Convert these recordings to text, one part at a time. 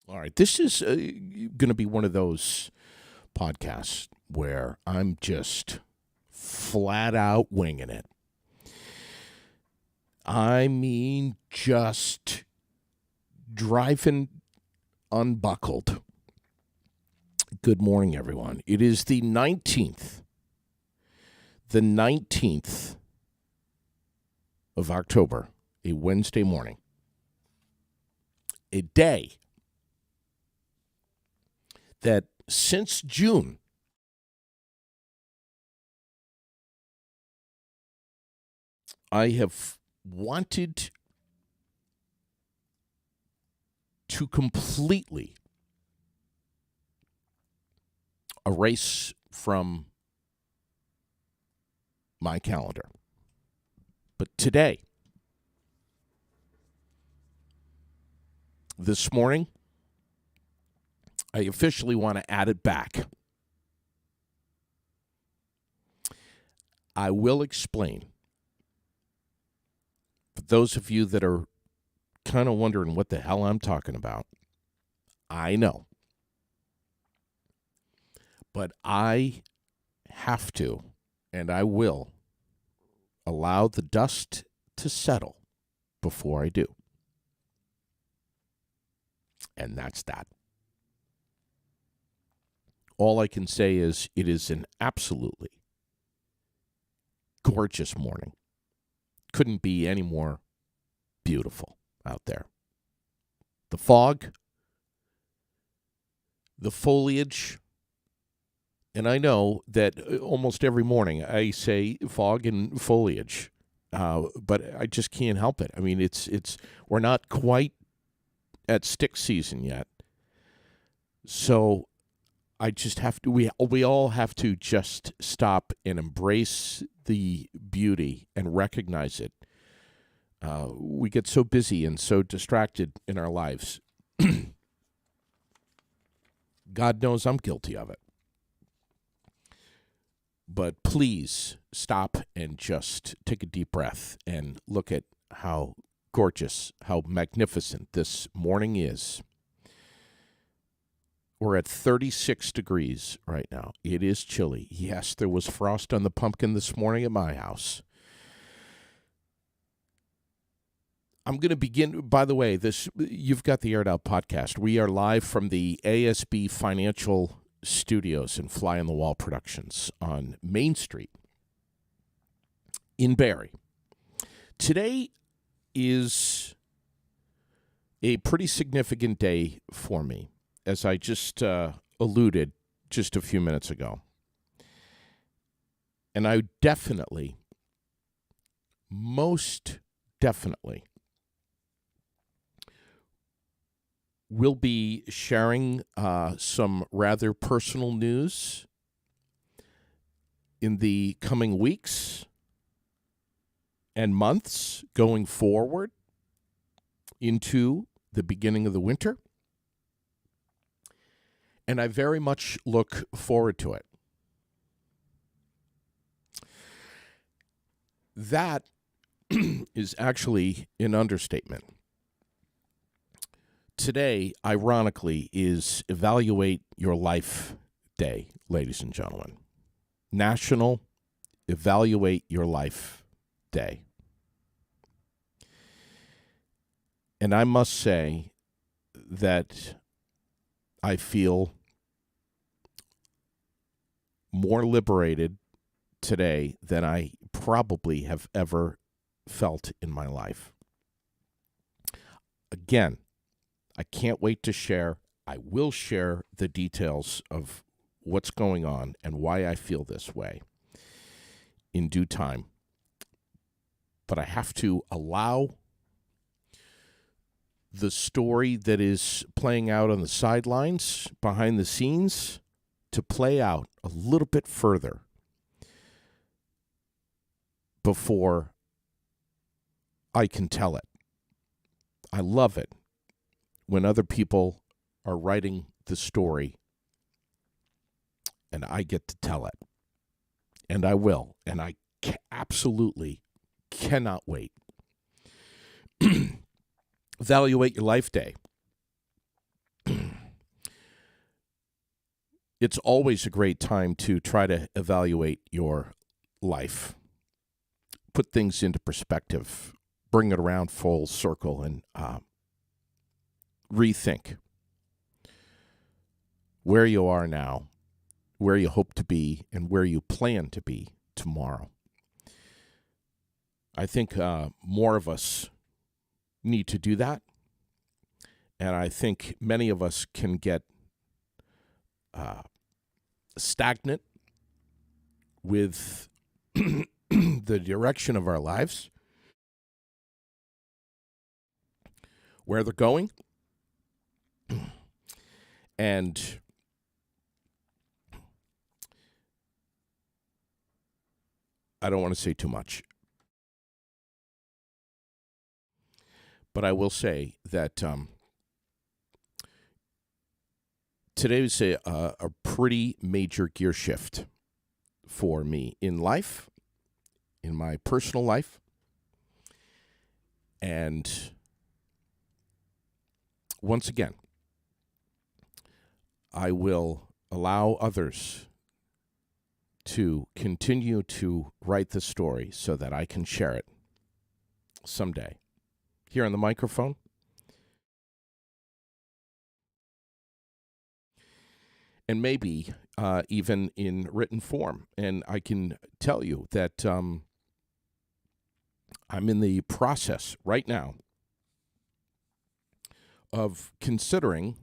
All right, this is going to be one of those podcasts where I'm just flat out winging it. I mean, just driving unbuckled. Good morning, everyone. It is the 19th of October, a Wednesday morning, a day that since June, I have wanted to completely erase from my calendar. But today, this morning, I officially want to add it back. I will explain. For those of you that are kind of wondering what the hell I'm talking about, I know. But I have to, and I will, allow the dust to settle before I do. And that's that. All I can say is it is an absolutely gorgeous morning. Couldn't be any more beautiful out there. The fog, the foliage, and I know that almost every morning I say fog and foliage, but I just can't help it. I mean, we're not quite at stick season yet, so I just have to. We all have to just stop and embrace the beauty and recognize it. We get so busy and so distracted in our lives. God knows I'm guilty of it. But please stop and just take a deep breath and look at how gorgeous, how magnificent this morning is. We're at 36 degrees right now. It is chilly. Yes, there was frost on the pumpkin this morning at my house. I'm going to begin, by the way, you've got the Aired Out podcast. We are live from the ASB Financial Studios and Fly on the Wall Productions on Main Street in Barrie. Today is a pretty significant day for me, as I just alluded just a few minutes ago. And I most definitely, will be sharing some rather personal news in the coming weeks and months going forward into the beginning of the winter. And I very much look forward to it. That is actually an understatement. Today, ironically, is Evaluate Your Life Day, ladies and gentlemen. National Evaluate Your Life Day. And I must say that I feel more liberated today than I probably have ever felt in my life. Again, I can't wait to share. I will share the details of what's going on and why I feel this way in due time. But I have to allow the story that is playing out on the sidelines, behind the scenes, to play out a little bit further before I can tell it. I love it when other people are writing the story and I get to tell it. And I will. And I absolutely cannot wait. Evaluate Your Life Day. it's always a great time to try to evaluate your life, put things into perspective, bring it around full circle, and rethink where you are now, where you hope to be, and where you plan to be tomorrow. I think more of us need to do that, and I think many of us can get stagnant with the direction of our lives, where they're going, and I don't want to say too much, but I will say that today was a pretty major gear shift for me in life, in my personal life, and once again, I will allow others to continue to write the story so that I can share it someday here on the microphone. And maybe even in written form. And I can tell you that I'm in the process right now of considering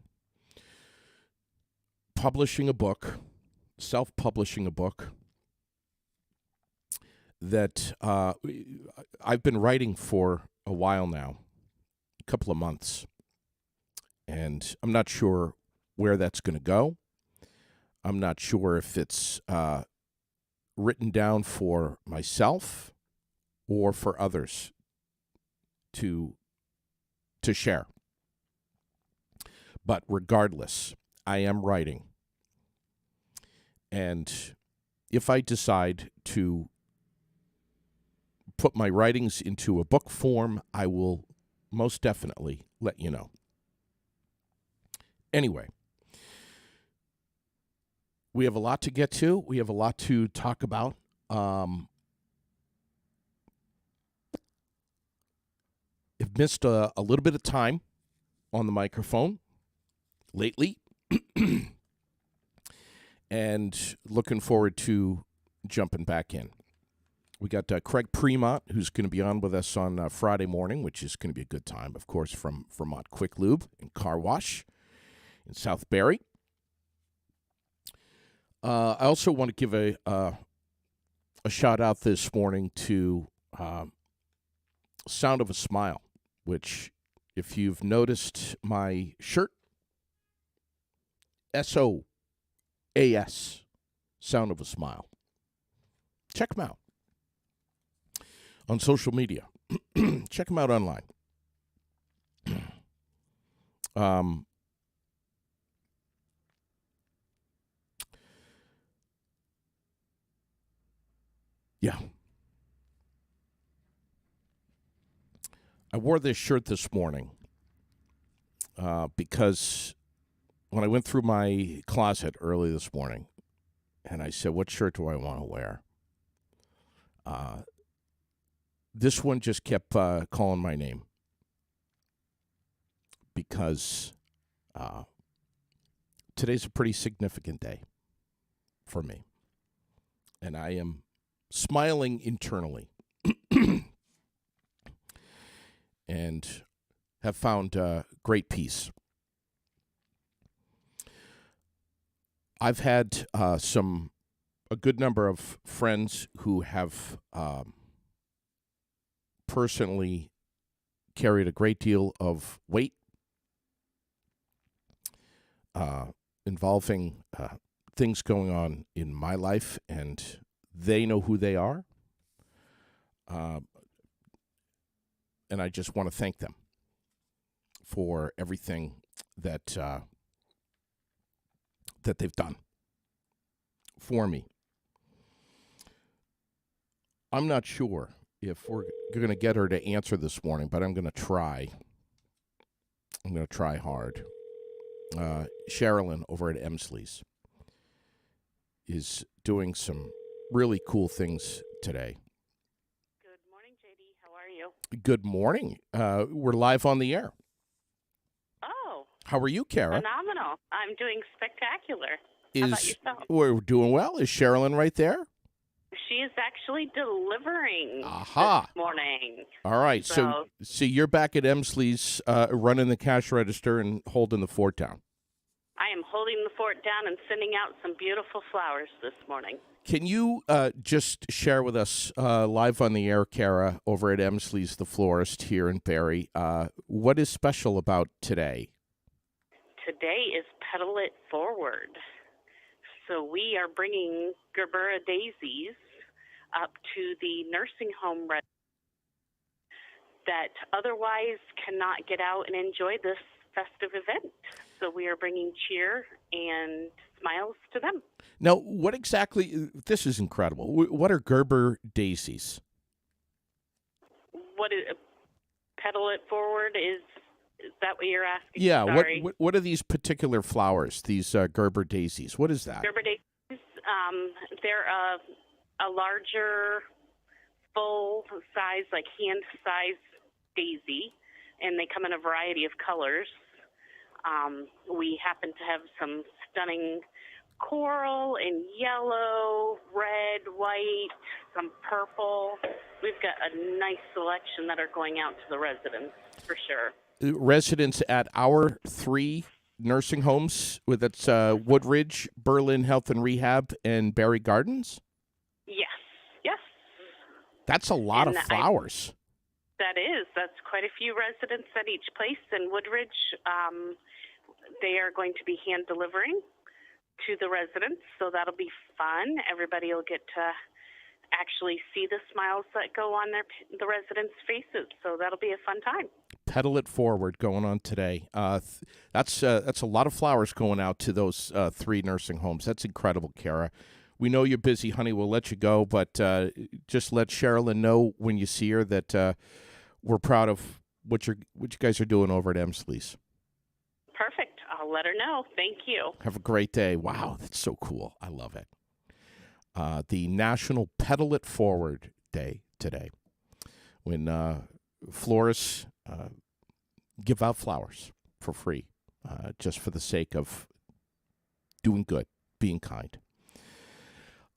publishing a book, self-publishing a book that I've been writing for a while now, a couple of months. And I'm not sure where that's going to go. I'm not sure if it's written down for myself or for others to share. But regardless, I am writing. And if I decide to put my writings into a book form, I will most definitely let you know. Anyway, we have a lot to get to. We have a lot to talk about. I've missed a little bit of time on the microphone lately, and looking forward to jumping back in. We got Craig Premont, who's going to be on with us on Friday morning, which is going to be a good time, of course, from Vermont Quick Lube and Car Wash in South Barrie. I also want to give a shout out this morning to Sound of a Smile, which, if you've noticed my shirt, SOAS, Sound of a Smile. Check them out on social media. Check them out online. Yeah. I wore this shirt this morning because when I went through my closet early this morning and I said, what shirt do I want to wear? This one just kept calling my name because today's a pretty significant day for me. And I am smiling internally and have found great peace. I've had a good number of friends who have personally carried a great deal of weight involving things going on in my life, and they know who they are. And I just want to thank them for everything that they've done for me. I'm not sure if we're going to get her to answer this morning, but I'm going to try. I'm going to try hard. Sherilyn over at Emsley's. is doing some really cool things today. Good morning, JD. How are you? Good morning. We're live on the air. Oh, How are you, Kara? phenomenal. I'm doing spectacular. How about yourself? We're doing well. Is Sherilyn right there? She is actually delivering Aha. this morning. All right. So you're back at Emsley's running the cash register and holding the fort down. I am holding the fort down and sending out some beautiful flowers this morning. Can you just share with us live on the air, Kara, over at Emsley's, the florist here in Barrie, what is special about today? Today is Petal It Forward. So we are bringing Gerbera daisies up to the nursing home that otherwise cannot get out and enjoy this festive event. So we are bringing cheer and smiles to them. Now, what exactly, this is incredible. What are Gerber daisies? What is Petal It Forward is that what you're asking? Yeah, Sorry. what are these particular flowers, these Gerber daisies? What is that? Gerber daisies, they're a larger, full-size, like hand-size daisy, and they come in a variety of colors. We happen to have some stunning coral and yellow, red, white, some purple. We've got a nice selection that are going out to the residents, for sure. Residents at our 3 nursing homes, with its Woodridge, Berlin Health and Rehab, and Barrie Gardens? Yes. That's a lot of flowers. That's quite a few residents at each place. In Woodridge, they are going to be hand delivering to the residents, so that'll be fun. Everybody will get to actually see the smiles that go on the residents' faces, so that'll be a fun time. Petal It Forward going on today. That's a lot of flowers going out to those 3 nursing homes. That's incredible, Kara. We know you're busy, honey. We'll let you go, but just let Sherilyn know when you see her that we're proud of what you guys are doing over at Emsley's. Perfect. I'll let her know. Thank you. Have a great day. Wow, that's so cool. I love it. The National Petal It Forward Day today, when florists give out flowers for free, just for the sake of doing good, being kind.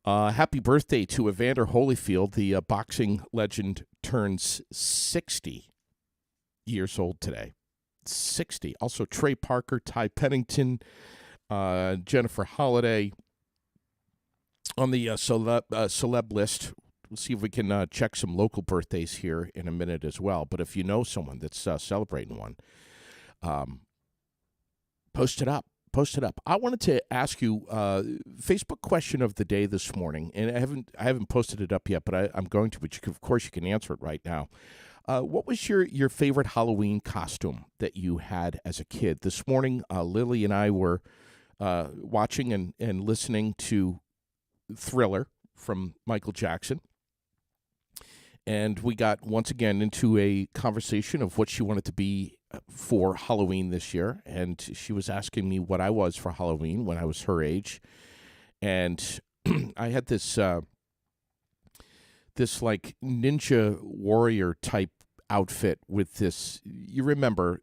Happy birthday to Evander Holyfield. The boxing legend turns 60 years old today. 60. Also, Trey Parker, Ty Pennington, Jennifer Holliday on the celeb list. We'll see if we can check some local birthdays here in a minute as well. But if you know someone that's celebrating one, post it up. I wanted to ask you Facebook question of the day this morning, and I haven't posted it up yet, but I'm going to. But of course, you can answer it right now. What was your favorite Halloween costume that you had as a kid? This morning, Lily and I were watching and listening to Thriller from Michael Jackson. And we got, once again, into a conversation of what she wanted to be for Halloween this year. And she was asking me what I was for Halloween when I was her age. And I had this like ninja warrior type outfit with this. You remember,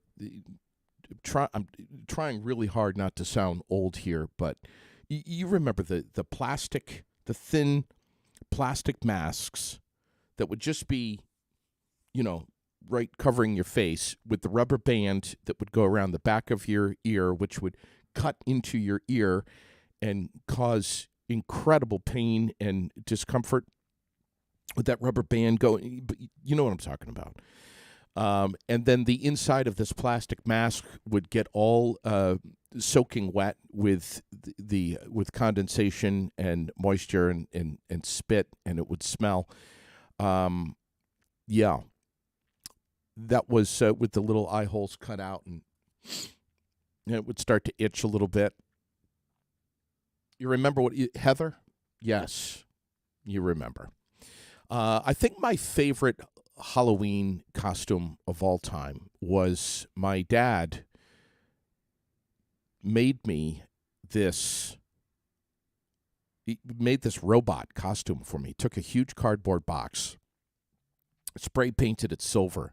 I'm trying really hard not to sound old here, but you remember the thin plastic masks that would just be, right covering your face, with the rubber band that would go around the back of your ear, which would cut into your ear and cause incredible pain and discomfort with that rubber band going. But you know what I'm talking about. And then the inside of this plastic mask would get all soaking wet with with condensation and moisture and spit, and it would smell. Yeah, that was with the little eye holes cut out, and it would start to itch a little bit. You remember Heather? Yes, you remember. I think my favorite Halloween costume of all time was my dad made me this he made this robot costume for me. He took a huge cardboard box, spray painted it silver,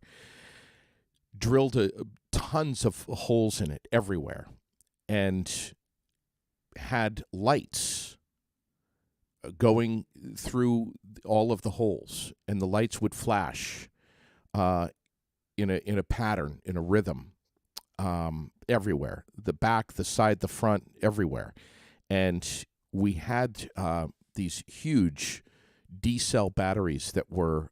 drilled tons of holes in it everywhere, and had lights going through all of the holes, and the lights would flash in a pattern, in a rhythm, everywhere. The back, the side, the front, everywhere. And we had these huge D-cell batteries that were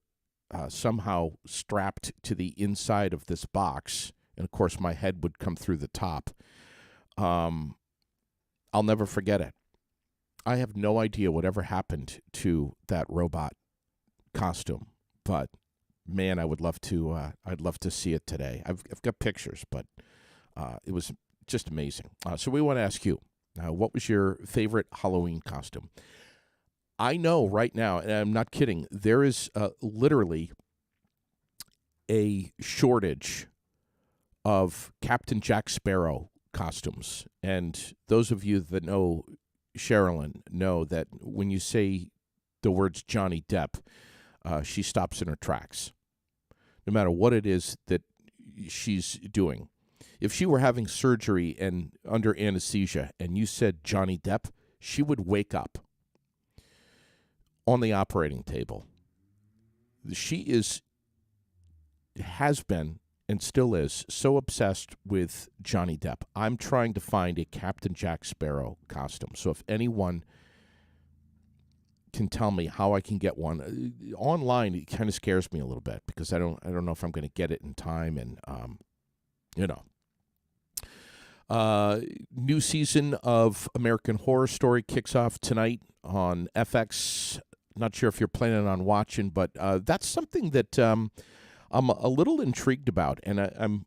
somehow strapped to the inside of this box. And, of course, my head would come through the top. I'll never forget it. I have no idea whatever happened to that robot costume, but man, I would love to. I'd love to see it today. I've got pictures, but it was just amazing. So we want to ask you, what was your favorite Halloween costume? I know right now, and I'm not kidding, there is literally a shortage of Captain Jack Sparrow costumes, and those of you that know Sherilyn know that when you say the words Johnny Depp, she stops in her tracks, no matter what it is that she's doing. If she were having surgery and under anesthesia and you said Johnny Depp, she would wake up on the operating table. She has been and still is so obsessed with Johnny Depp. I'm trying to find a Captain Jack Sparrow costume. So if anyone can tell me how I can get one online, it kind of scares me a little bit because I don't know if I'm going to get it in time. And new season of American Horror Story kicks off tonight on FX. Not sure if you're planning on watching, but that's something that I'm a little intrigued about, and I'm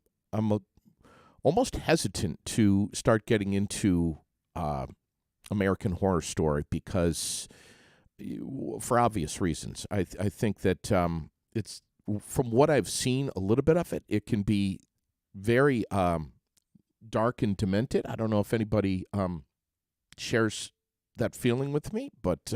almost hesitant to start getting into American Horror Story because, for obvious reasons, I think that it's, from what I've seen a little bit of it, it can be very dark and demented. I don't know if anybody shares that feeling with me, but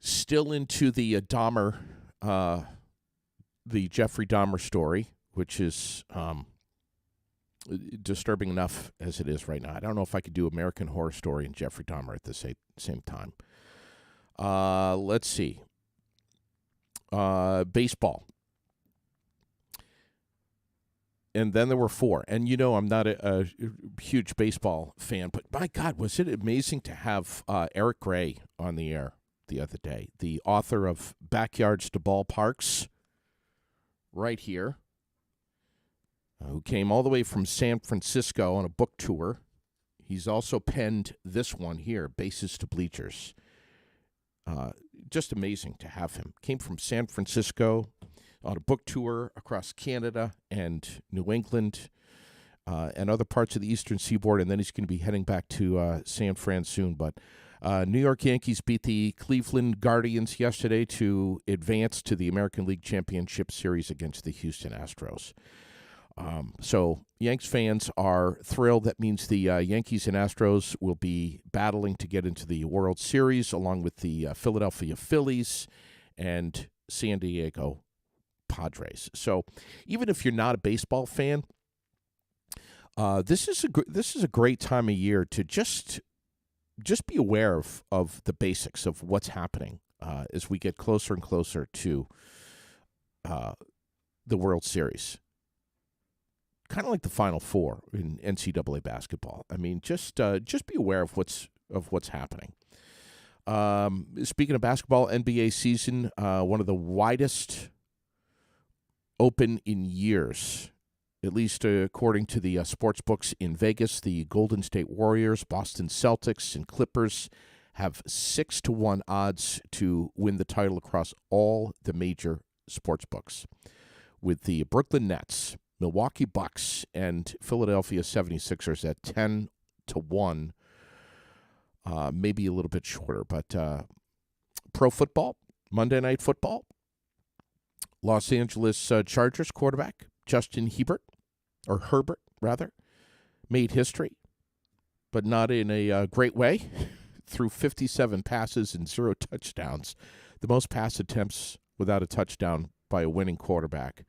still into the Dahmer. The Jeffrey Dahmer story, which is disturbing enough as it is right now. I don't know if I could do American Horror Story and Jeffrey Dahmer at the same time. Let's see. Baseball. And then there were 4. And I'm not a huge baseball fan, but my God, was it amazing to have Eric Gray on the air the other day, the author of Backyards to Ballparks, right here, who came all the way from San Francisco on a book tour. He's also penned this one here, Bases to Bleachers. Just amazing to have him. Came from San Francisco on a book tour across Canada and New England and other parts of the Eastern Seaboard, and then he's going to be heading back to San Fran soon. But New York Yankees beat the Cleveland Guardians yesterday to advance to the American League Championship Series against the Houston Astros. So Yanks fans are thrilled. That means the Yankees and Astros will be battling to get into the World Series along with the Philadelphia Phillies and San Diego Padres. So even if you're not a baseball fan, this is a great time of year to just be aware of the basics of what's happening as we get closer and closer to the World Series. Kind of like the Final Four in NCAA basketball. I mean, just be aware of what's happening. Speaking of basketball, NBA season, one of the widest open in years, at least according to the sports books in Vegas. The Golden State Warriors, Boston Celtics, and Clippers have 6-1 odds to win the title across all the major sports books, with the Brooklyn Nets, Milwaukee Bucks, and Philadelphia 76ers at 10-1, maybe a little bit shorter. But pro football, Monday Night Football, Los Angeles Chargers quarterback Justin Herbert, made history. but not in a great way. Threw 57 passes and 0 touchdowns, the most pass attempts without a touchdown by a winning quarterback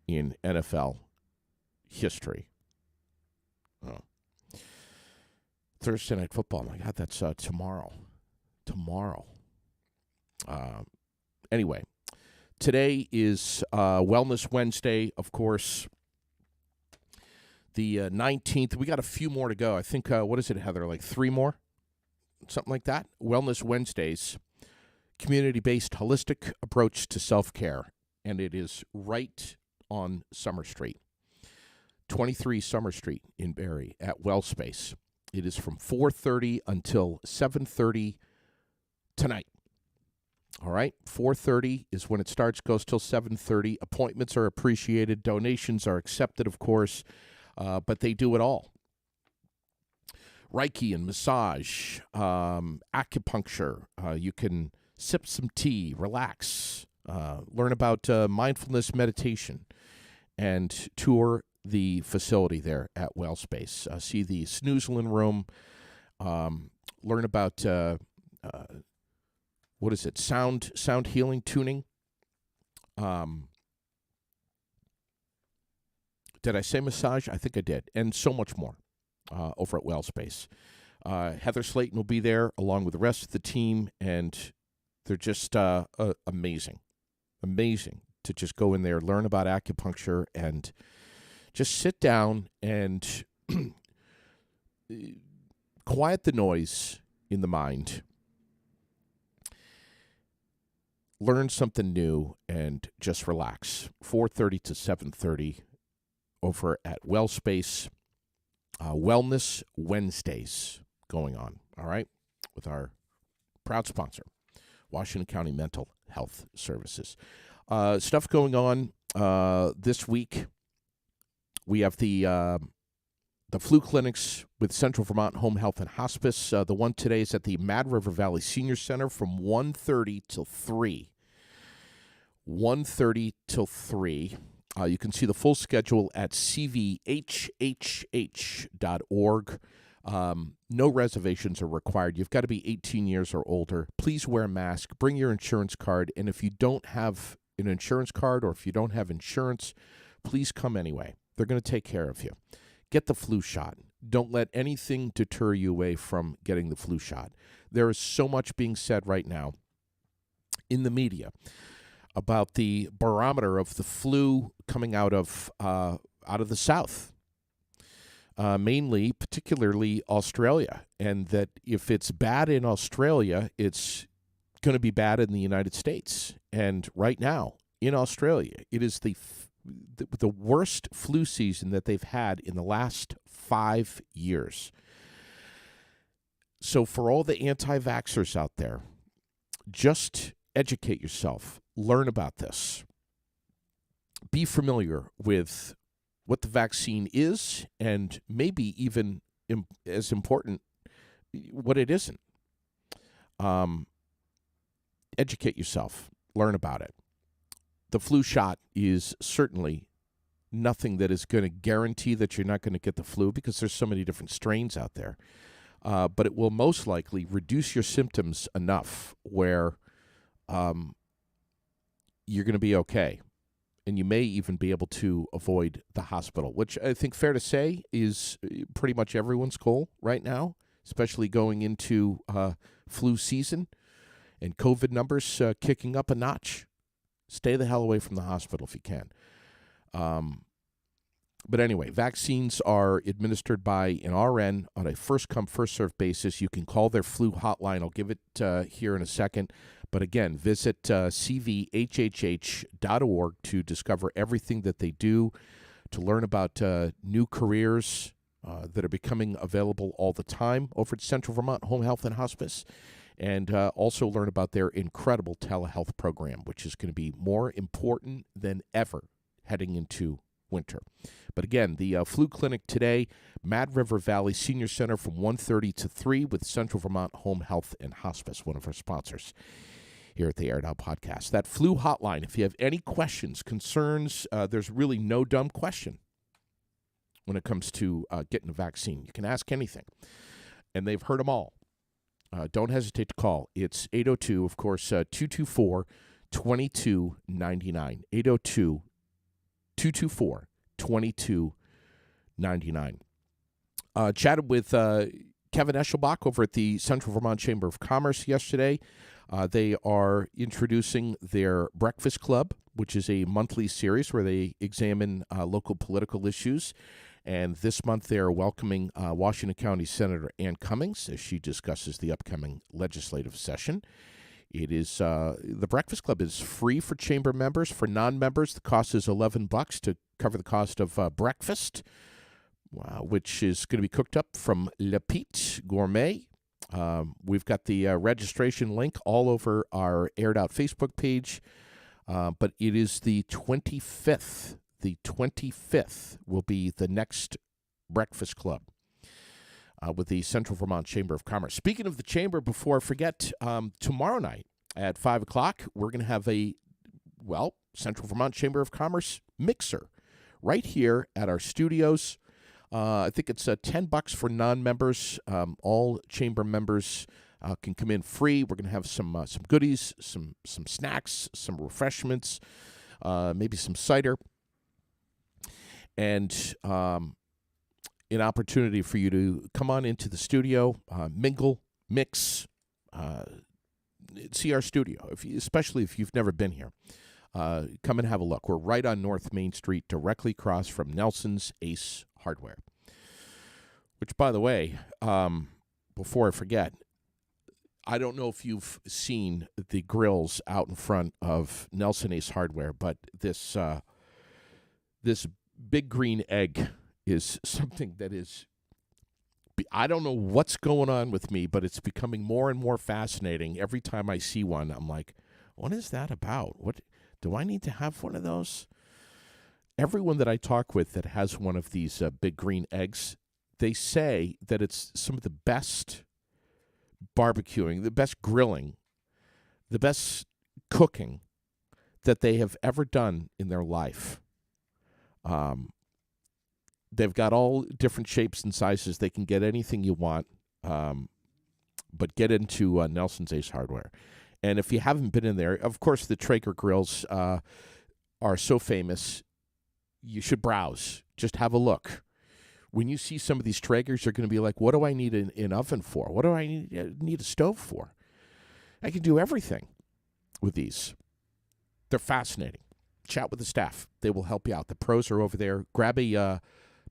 in NFL history. Oh. Thursday Night Football. My God, that's tomorrow. Anyway, today is Wellness Wednesday, of course. The 19th. We got a few more to go. I think, what is it, Heather, like 3 more? Something like that. Wellness Wednesdays, community-based holistic approach to self-care. And it is right on Summer Street, 23 Summer Street in Barrie at Wellspace. It is from 4:30 until 7:30 tonight. All right, 4:30 is when it starts, goes till 7:30. Appointments are appreciated. Donations are accepted, of course, but they do it all. Reiki and massage, acupuncture. You can sip some tea, relax, learn about mindfulness meditation, and tour the facility there at Wellspace. See the snoozling room, learn about, what is it, sound healing, tuning. Did I say massage? I think I did. And so much more. Over at Wellspace. Heather Slayton will be there along with the rest of the team, and they're just amazing. Amazing to just go in there, learn about acupuncture, and just sit down and quiet the noise in the mind, learn something new, and just relax. 4:30 to 7:30 over at Wellspace. Wellness Wednesdays going on, all right, with our proud sponsor, Washington County Mental Health Services. Stuff going on this week. We have the flu clinics with Central Vermont Home Health and Hospice. The one today is at the Mad River Valley Senior Center from 1:30 till 3. 1:30 till 3. You can see the full schedule at cvhhh.org. No reservations are required. You've got to be 18 years or older. Please wear a mask. Bring your insurance card. And if you don't have an insurance card or if you don't have insurance, please come anyway. They're going to take care of you. Get the flu shot. Don't let anything deter you away from getting the flu shot. There is so much being said right now in the media about the barometer of the flu coming out of the South, particularly Australia, and that if it's bad in Australia, it's going to be bad in the United States. And right now in Australia, it is the worst flu season that they've had in the last 5 years. So for all the anti-vaxxers out there, just educate yourself. Learn about this. Be familiar with what the vaccine is, and maybe even as important, what it isn't. Educate yourself. Learn about it. The flu shot is certainly nothing that is going to guarantee that you're not going to get the flu because there's so many different strains out there. But it will most likely reduce your symptoms enough where you're going to be okay. And you may even be able to avoid the hospital, which I think fair to say is pretty much everyone's goal right now, especially going into flu season and COVID numbers kicking up a notch. Stay the hell away from the hospital if you can. But anyway, vaccines are administered by an RN on a first-come, first-served basis. You can call their flu hotline. I'll give it here in a second. But again, visit cvhhh.org to discover everything that they do, to learn about new careers that are becoming available all the time over at Central Vermont Home Health and Hospice, and also learn about their incredible telehealth program, which is going to be more important than ever heading into winter. But again, the flu clinic today, Mad River Valley Senior Center from 1:30 to 3 with Central Vermont Home Health and Hospice, one of our sponsors here at the Air It Out Podcast. That flu hotline, if you have any questions, concerns, there's really no dumb question. when it comes to getting a vaccine. You can ask anything, and they've heard them all. Don't hesitate to call. It's 802, of course, 224-2299. 802-224-2299. Chatted with Kevin Eschelbach over at the Central Vermont Chamber of Commerce yesterday. They are introducing their Breakfast Club, which is a monthly series where they examine local political issues. And this month they are welcoming Washington County Senator Ann Cummings as she discusses the upcoming legislative session. It is the Breakfast Club is free for chamber members. For non-members, the cost is $11 to cover the cost of breakfast, which is going to be cooked up from Le Pete Gourmet. We've got the registration link all over our Aired Out Facebook page, but it is the 25th. The 25th will be the next Breakfast Club with the Central Vermont Chamber of Commerce. Speaking of the Chamber, before I forget, tomorrow night at 5 o'clock, we're going to have a, Central Vermont Chamber of Commerce mixer right here at our studios. I think it's $10 for non-members. All chamber members can come in free. We're going to have some goodies, some snacks, some refreshments, maybe some cider, and an opportunity for you to come on into the studio, mingle, mix, see our studio, especially if you've never been here. Come and have a look. We're right on North Main Street, directly across from Nelson's Ace Hardware. Which, by the way, before I forget, I don't know if you've seen the grills out in front of Nelson Ace Hardware, but this big green egg is something that is, I don't know what's going on with me, but it's becoming more and more fascinating. Every time I see one, I'm like, what is that about? What do I need to have one of those? Everyone that I talk with that has one of these big green eggs, they say that it's some of the best barbecuing, the best grilling, the best cooking that they have ever done in their life. They've got all different shapes and sizes. They can get anything you want, but get into Nelson's Ace Hardware. And if you haven't been in there, of course, the Traeger grills are so famous. You should browse. Just have a look. When you see some of these Traegers, you're going to be like, what do I need an oven for? What do I need a stove for? I can do everything with these. They're fascinating. Chat with the staff. They will help you out. The pros are over there. Grab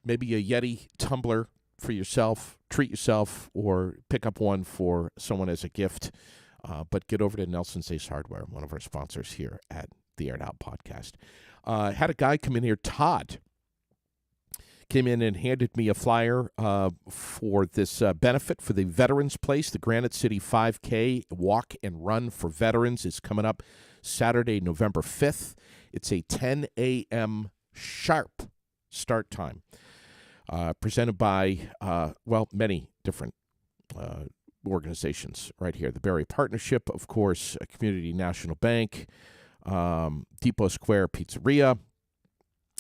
maybe a Yeti tumbler for yourself, treat yourself, or pick up one for someone as a gift. But get over to Nelson's Ace Hardware, one of our sponsors here at the Aired Out Podcast. Had a guy come in here, Todd, came in and handed me a flyer for this benefit for the Veterans Place. The Granite City 5K Walk and Run for Veterans is coming up Saturday, November 5th. It's a 10 a.m. sharp start time. Presented by, many different organizations right here. The Berry Partnership, of course, Community National Bank, Depot Square Pizzeria,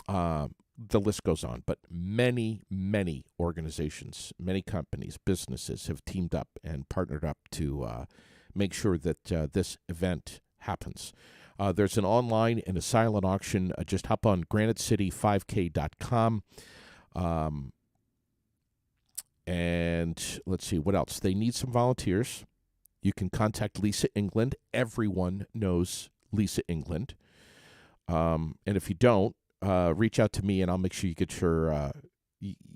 the list goes on. But many, many organizations, many companies, businesses have teamed up and partnered up to make sure that this event happens. There's an online and a silent auction. Just hop on granitecity5k.com. And let's see, what else? They need some volunteers. You can contact Lisa England. Everyone knows Lisa England. And if you don't, reach out to me, and I'll make sure you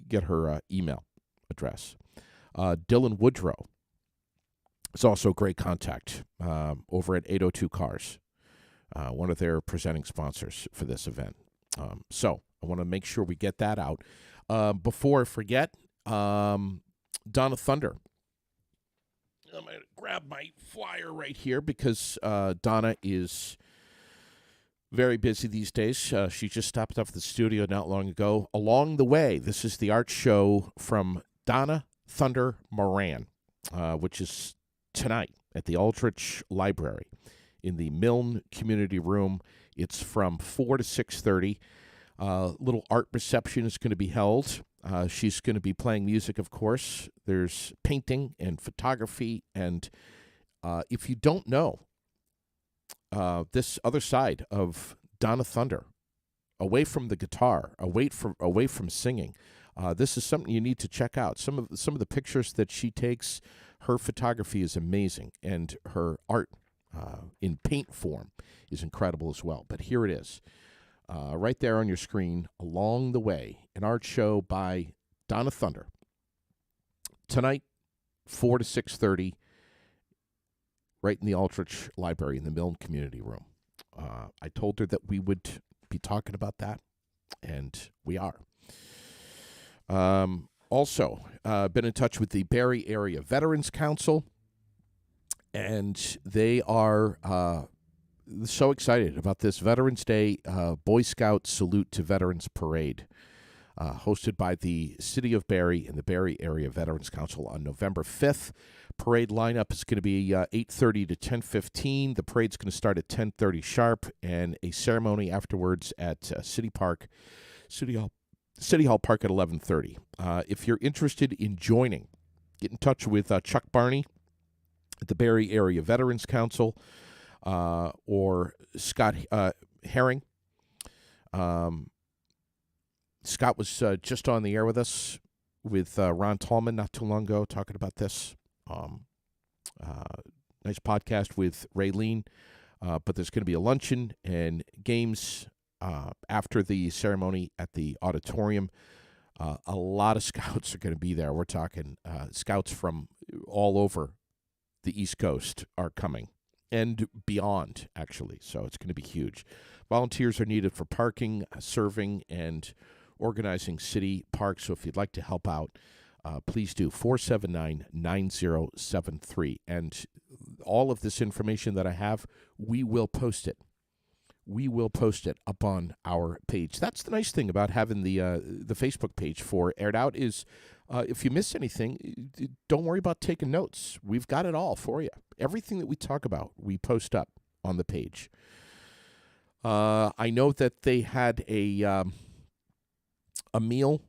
get her email address. Dylan Woodrow is also a great contact over at 802 Cars, one of their presenting sponsors for this event. So I want to make sure we get that out. Before I forget, Donna Thunder. I'm going to grab my flyer right here because Donna is very busy these days. She just stopped off at the studio not long ago. Along the way, this is the art show from Donna Thunder Moran, which is tonight at the Aldrich Library in the Milne Community Room. It's from 4 to 6:30. Little art reception is going to be held. She's going to be playing music, of course. There's painting and photography. And if you don't know this other side of Donna Thunder, away from the guitar, away from singing, this is something you need to check out. Some of the pictures that she takes, her photography is amazing, and her art in paint form is incredible as well. But here it is. Right there on your screen, Along the Way, an art show by Donna Thunder. Tonight, 4 to 6:30, right in the Aldrich Library in the Milne Community Room. I told her that we would be talking about that, and we are. Also, been in touch with the Barrie Area Veterans Council, and they are so excited about this Veterans Day Boy Scout Salute to Veterans Parade, hosted by the City of Barrie and the Barrie Area Veterans Council on November 5th. Parade lineup is going to be 8:30 to 10:15. The parade's going to start at 10:30 sharp, and a ceremony afterwards at City Hall Park at 11:30. If you're interested in joining, get in touch with Chuck Barney at the Barrie Area Veterans Council, or Scott Herring. Scott was just on the air with us with Ron Tallman not too long ago talking about this. Nice podcast with Raylene. But there's going to be a luncheon and games after the ceremony at the auditorium. A lot of scouts are going to be there. We're talking scouts from all over the East Coast are coming, and beyond, actually. So it's going to be huge. Volunteers are needed for parking, serving, and organizing city parks. So if you'd like to help out, please do. 479-9073. And all of this information that I have, we will post it. We will post it up on our page. That's the nice thing about having the Facebook page for Aired Out is if you miss anything, don't worry about taking notes. We've got it all for you. Everything that we talk about, we post up on the page. I know that they had a meal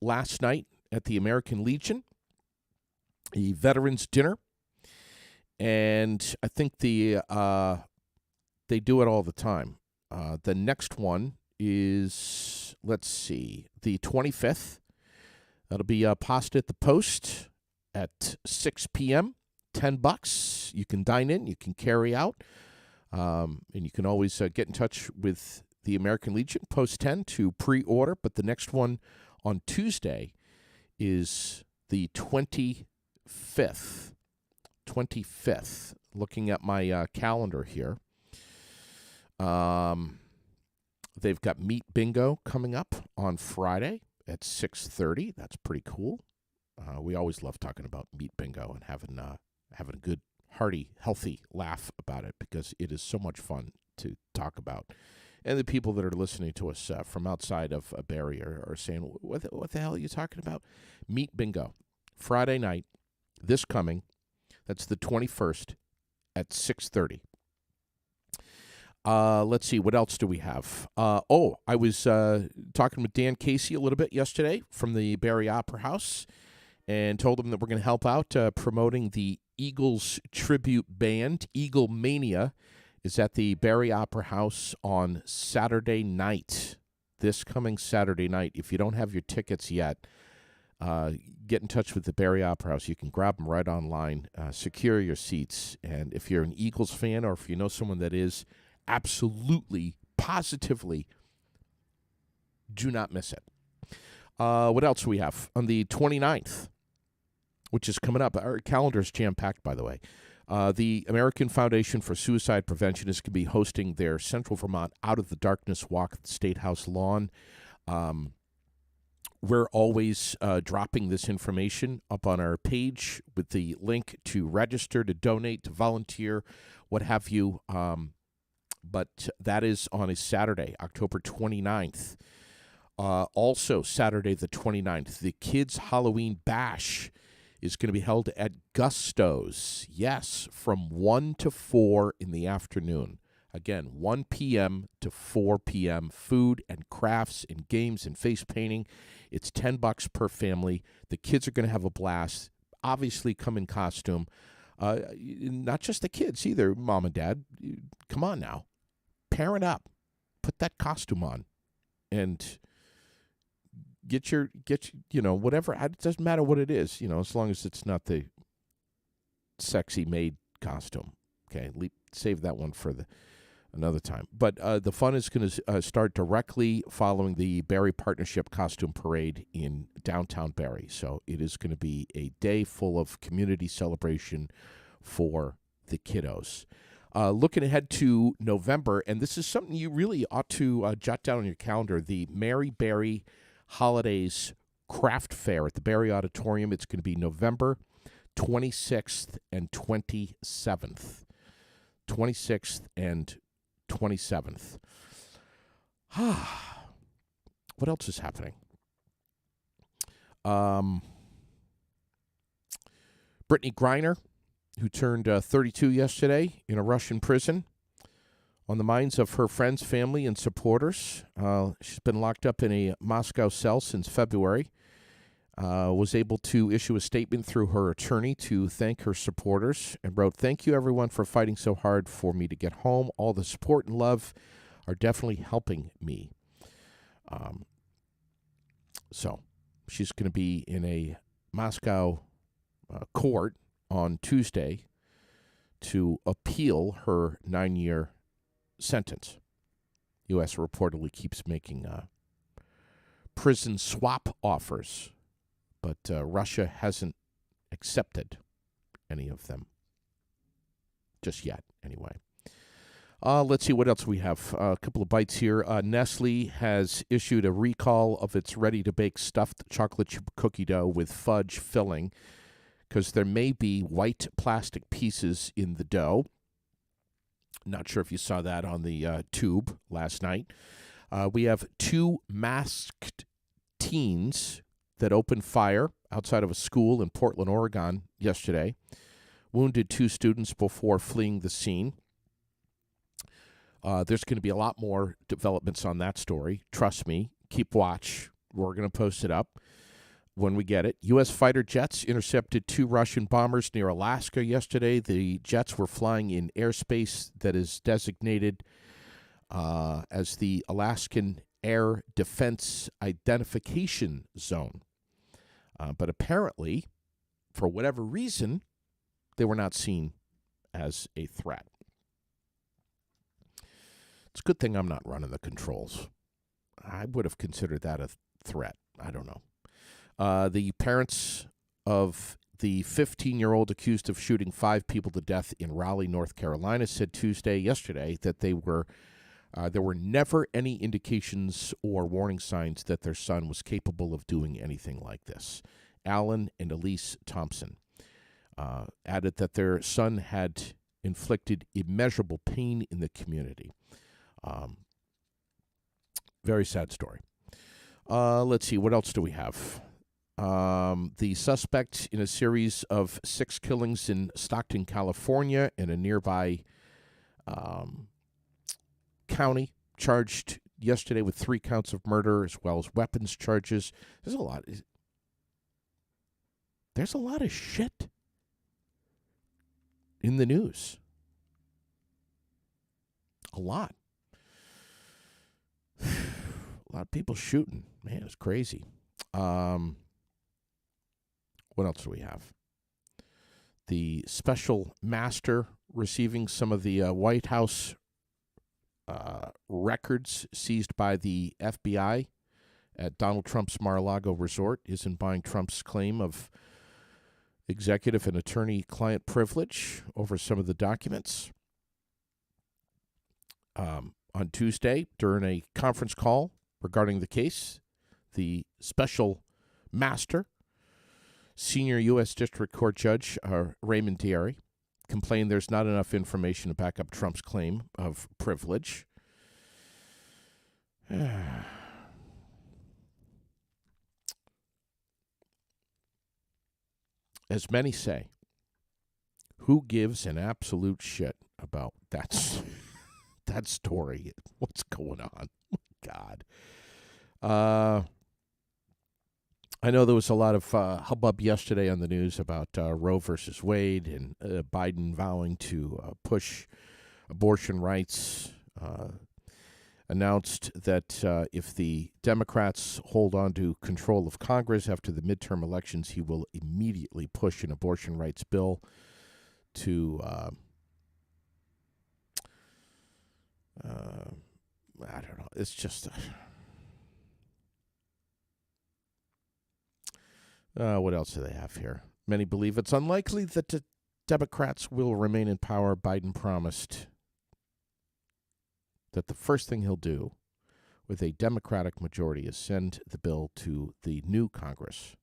last night at the American Legion, a veterans dinner, and I think they do it all the time. The next one is, let's see, the 25th. That'll be pasta at the Post at 6 p.m., $10. You can dine in, you can carry out, and you can always get in touch with the American Legion, Post 10, to pre-order. But the next one on Tuesday is the 25th. 25th. Looking at my calendar here. They've got Meat Bingo coming up on Friday at 6:30. That's pretty cool. We always love talking about Meat Bingo and having a good, hearty, healthy laugh about it because it is so much fun to talk about. And the people that are listening to us from outside of a barrier are saying, what the hell are you talking about? Meat Bingo. Friday night, this coming, that's the 21st at 6:30. Let's see, what else do we have? I was talking with Dan Casey a little bit yesterday from the Barrie Opera House and told him that we're going to help out promoting the Eagles tribute band. Eagle Mania is at the Barrie Opera House on Saturday night, this coming Saturday night. If you don't have your tickets yet, get in touch with the Barrie Opera House. You can grab them right online, secure your seats, and if you're an Eagles fan or if you know someone that is, absolutely, positively, do not miss it. What else do we have? On the 29th, which is coming up, our calendar's jam-packed, by the way, the American Foundation for Suicide Prevention is going to be hosting their Central Vermont Out of the Darkness Walk at the State House lawn. We're always dropping this information up on our page with the link to register, to donate, to volunteer, what have you. But that is on a Saturday, October 29th. Also, Saturday the 29th, the Kids Halloween Bash is going to be held at Gusto's. Yes, from 1 to 4 in the afternoon. Again, 1 p.m. to 4 p.m. Food and crafts and games and face painting. It's $10 per family. The kids are going to have a blast. Obviously, come in costume. Not just the kids either, Mom and Dad. Come on now. Parent up. Put that costume on. And get your whatever. It doesn't matter what it is, as long as it's not the sexy maid costume. Okay, save that one for another time. But the fun is going to start directly following the Barrie Partnership Costume Parade in downtown Barrie. So it is going to be a day full of community celebration for the kiddos. Looking ahead to November, and this is something you really ought to jot down on your calendar, the Mary Barrie Holidays Craft Fair at the Barrie Auditorium. It's going to be November 26th and 27th. 26th and 27th. What else is happening? Brittany Greiner, who turned 32 yesterday in a Russian prison, on the minds of her friends, family, and supporters. She's been locked up in a Moscow cell since February. Was able to issue a statement through her attorney to thank her supporters and wrote, "Thank you, everyone, for fighting so hard for me to get home. All the support and love are definitely helping me." So she's going to be in a Moscow court on Tuesday to appeal her 9-year sentence. U.S. reportedly keeps making prison swap offers, but Russia hasn't accepted any of them just yet, anyway. Let's see what else we have. A couple of bites here. Nestle has issued a recall of its ready-to-bake stuffed chocolate chip cookie dough with fudge filling because there may be white plastic pieces in the dough. Not sure if you saw that on the tube last night. We have 2 masked teens that opened fire outside of a school in Portland, Oregon yesterday. Wounded 2 students before fleeing the scene. There's going to be a lot more developments on that story. Trust me. Keep watch. We're going to post it up when we get it. U.S. fighter jets intercepted 2 Russian bombers near Alaska yesterday. The jets were flying in airspace that is designated as the Alaskan Air Defense Identification Zone. But apparently, for whatever reason, they were not seen as a threat. It's a good thing I'm not running the controls. I would have considered that a threat. I don't know. The parents of the 15-year-old accused of shooting 5 people to death in Raleigh, North Carolina, said yesterday, that there were never any indications or warning signs that their son was capable of doing anything like this. Alan and Elise Thompson added that their son had inflicted immeasurable pain in the community. Very sad story. Let's see, what else do we have? The suspect in a series of 6 killings in Stockton, California, and a nearby county, charged yesterday with 3 counts of murder as well as weapons charges. There's a lot of shit in the news. A lot. A lot of people shooting. Man, it's crazy. What else do we have? The special master receiving some of the White House records seized by the FBI at Donald Trump's Mar-a-Lago resort isn't buying Trump's claim of executive and attorney-client privilege over some of the documents. On Tuesday, during a conference call regarding the case, the special master, senior U.S. District Court Judge Raymond Diary, complained there's not enough information to back up Trump's claim of privilege. As many say, who gives an absolute shit about that that story. What's going on? God. I know there was a lot of hubbub yesterday on the news about Roe versus Wade and Biden vowing to push abortion rights. Announced that if the Democrats hold on to control of Congress after the midterm elections, he will immediately push an abortion rights bill to, I don't know, it's just, what else do they have here? Many believe it's unlikely that the Democrats will remain in power. Biden promised that the first thing he'll do with a Democratic majority is send the bill to the new Congress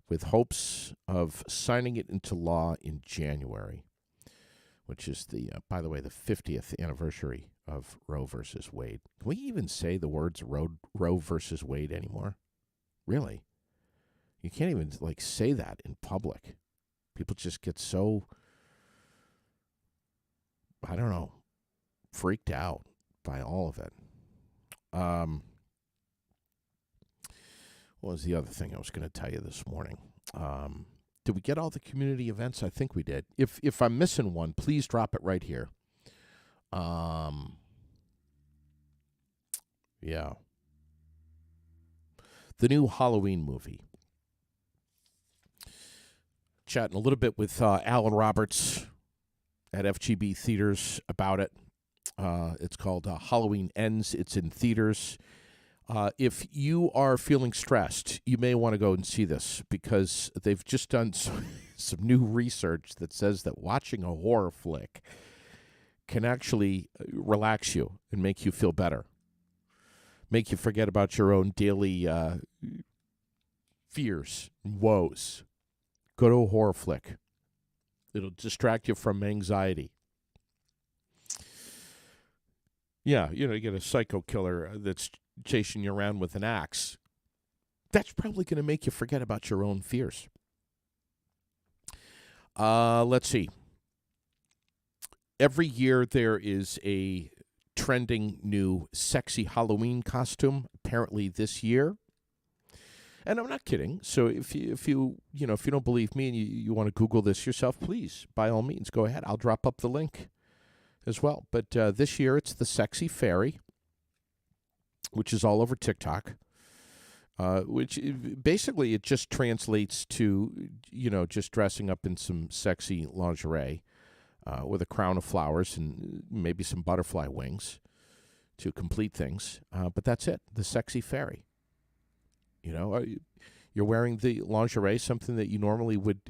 with hopes of signing it into law in January, which is the, by the way, the 50th anniversary of Roe versus Wade. Can we even say the words Roe versus Wade anymore? Really? You can't even say that in public. People just get so, I don't know, freaked out by all of it. What was the other thing I was going to tell you this morning? Did we get all the community events? I think we did. If I'm missing one, please drop it right here. Yeah. The new Halloween movie. Chatting a little bit with Alan Roberts at FGB Theaters about it. It's called Halloween Ends. It's in theaters. If you are feeling stressed, you may want to go and see this because they've just done some new research that says that watching a horror flick can actually relax you and make you feel better, make you forget about your own daily fears and woes. Go to a horror flick. It'll distract you from anxiety. Yeah, you get a psycho killer that's chasing you around with an axe. That's probably going to make you forget about your own fears. Let's see. Every year there is a trending new sexy Halloween costume. Apparently this year. And I'm not kidding. So if you don't believe me and you want to Google this yourself, please, by all means, go ahead. I'll drop up the link as well. But this year it's the Sexy Fairy, which is all over TikTok, which basically it just translates to, just dressing up in some sexy lingerie with a crown of flowers and maybe some butterfly wings to complete things. But that's it, the Sexy Fairy. You're wearing the lingerie, something that you normally would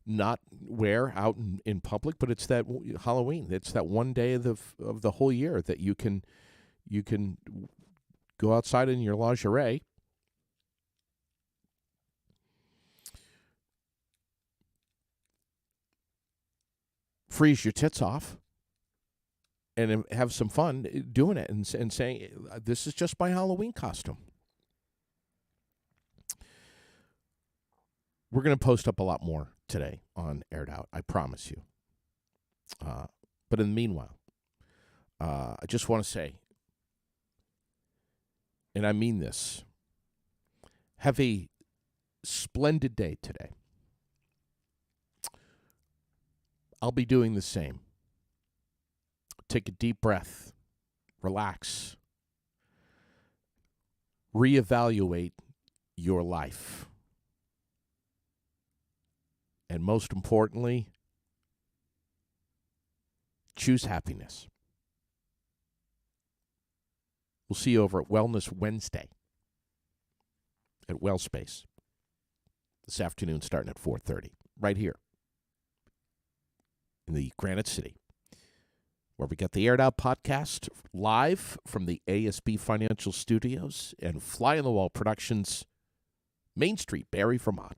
not wear out in public, but it's that Halloween. It's that one day of the whole year that you can go outside in your lingerie, freeze your tits off, and have some fun doing it and saying, this is just my Halloween costume. We're going to post up a lot more today on Aired Out, I promise you. But in the meanwhile, I just want to say, and I mean this, have a splendid day today. I'll be doing the same. Take a deep breath, relax, reevaluate your life. And most importantly, choose happiness. We'll see you over at Wellness Wednesday at WellSpace this afternoon starting at 4:30, right here in the Granite City, where we got the Aired Out podcast live from the ASB Financial Studios and Fly on the Wall Productions, Main Street, Barrie, Vermont.